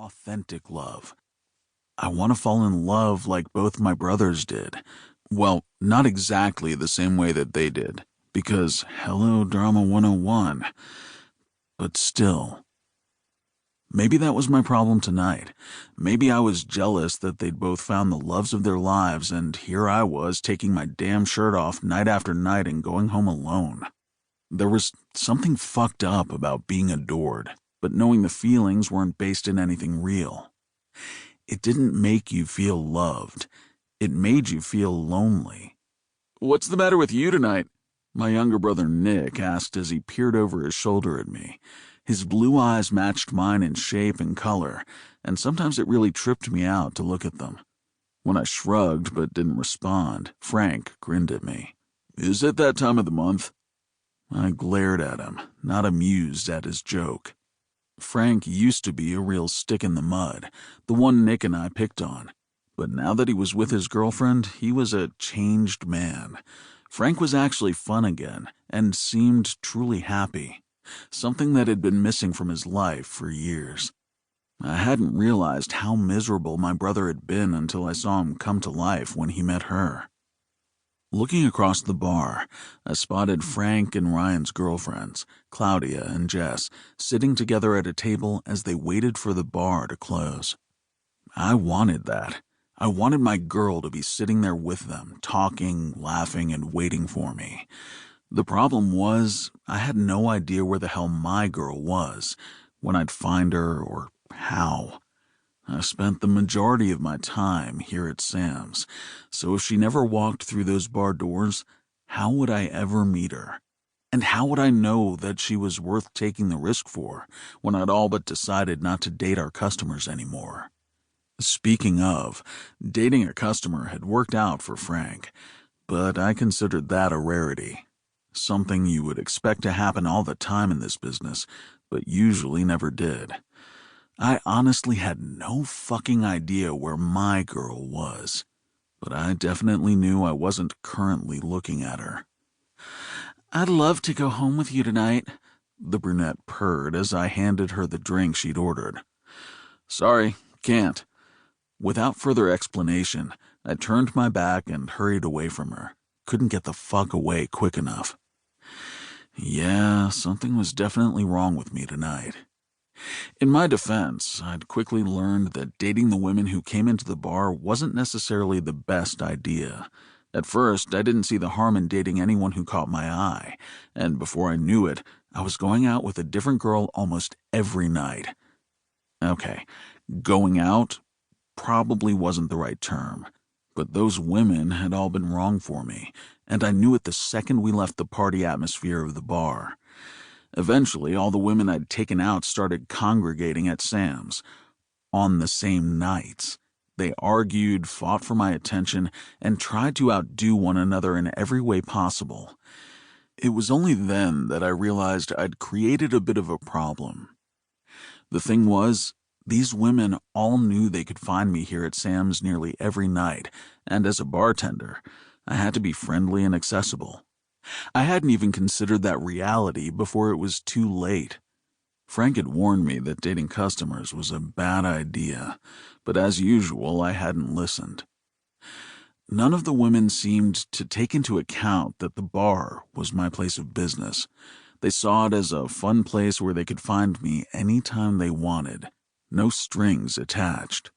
authentic love. I want to fall in love like both my brothers did. Well, not exactly the same way that they did, because hello, Drama 101. But still. Maybe that was my problem tonight. Maybe I was jealous that they'd both found the loves of their lives, and here I was taking my damn shirt off night after night and going home alone. There was something fucked up about being adored, but knowing the feelings weren't based in anything real. It didn't make you feel loved. It made you feel lonely. "What's the matter with you tonight?" my younger brother Nick asked as he peered over his shoulder at me. His blue eyes matched mine in shape and color, and sometimes it really tripped me out to look at them. When I shrugged but didn't respond, Frank grinned at me. "Is it that time of the month?" I glared at him, not amused at his joke. Frank used to be a real stick in the mud, the one Nick and I picked on. But now that he was with his girlfriend, he was a changed man. Frank was actually fun again, and seemed truly happy, something that had been missing from his life for years. I hadn't realized how miserable my brother had been until I saw him come to life when he met her. Looking across the bar, I spotted Frank and Ryan's girlfriends, Claudia and Jess, sitting together at a table as they waited for the bar to close. I wanted that. I wanted my girl to be sitting there with them, talking, laughing, and waiting for me. The problem was, I had no idea where the hell my girl was, when I'd find her, or how. I spent the majority of my time here at Sam's, so if she never walked through those bar doors, how would I ever meet her? And how would I know that she was worth taking the risk for when I'd all but decided not to date our customers anymore? Speaking of, dating a customer had worked out for Frank, but I considered that a rarity. Something you would expect to happen all the time in this business, but usually never did. I honestly had no fucking idea where my girl was, but I definitely knew I wasn't currently looking at her. "I'd love to go home with you tonight," the brunette purred as I handed her the drink she'd ordered. "Sorry, can't." Without further explanation, I turned my back and hurried away from her. Couldn't get the fuck away quick enough. Yeah, something was definitely wrong with me tonight. In my defense, I'd quickly learned that dating the women who came into the bar wasn't necessarily the best idea. At first, I didn't see the harm in dating anyone who caught my eye, and before I knew it, I was going out with a different girl almost every night. Okay, going out probably wasn't the right term, but those women had all been wrong for me, and I knew it the second we left the party atmosphere of the bar. Eventually, all the women I'd taken out started congregating at Sam's. On the same nights. They argued, fought for my attention, and tried to outdo one another in every way possible. It was only then that I realized I'd created a bit of a problem. The thing was, these women all knew they could find me here at Sam's nearly every night, and as a bartender, I had to be friendly and accessible. I hadn't even considered that reality before it was too late. Frank had warned me that dating customers was a bad idea, but as usual, I hadn't listened. None of the women seemed to take into account that the bar was my place of business. They saw it as a fun place where they could find me anytime they wanted, no strings attached.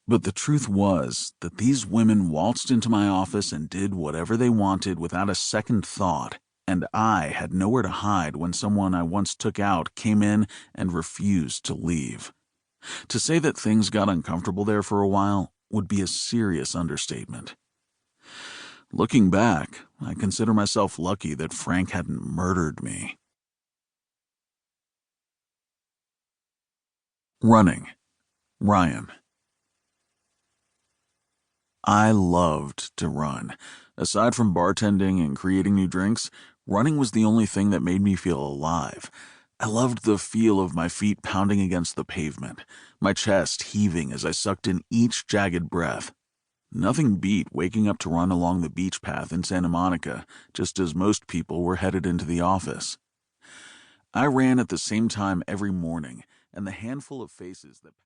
But the truth was that these women waltzed into my office and did whatever they wanted without a second thought, and I had nowhere to hide when someone I once took out came in and refused to leave. To say that things got uncomfortable there for a while would be a serious understatement. Looking back, I consider myself lucky that Frank hadn't murdered me. Running. Ryan. I loved to run. Aside from bartending and creating new drinks, running was the only thing that made me feel alive. I loved the feel of my feet pounding against the pavement, my chest heaving as I sucked in each jagged breath. Nothing beat waking up to run along the beach path in Santa Monica, just as most people were headed into the office. I ran at the same time every morning, and the handful of faces that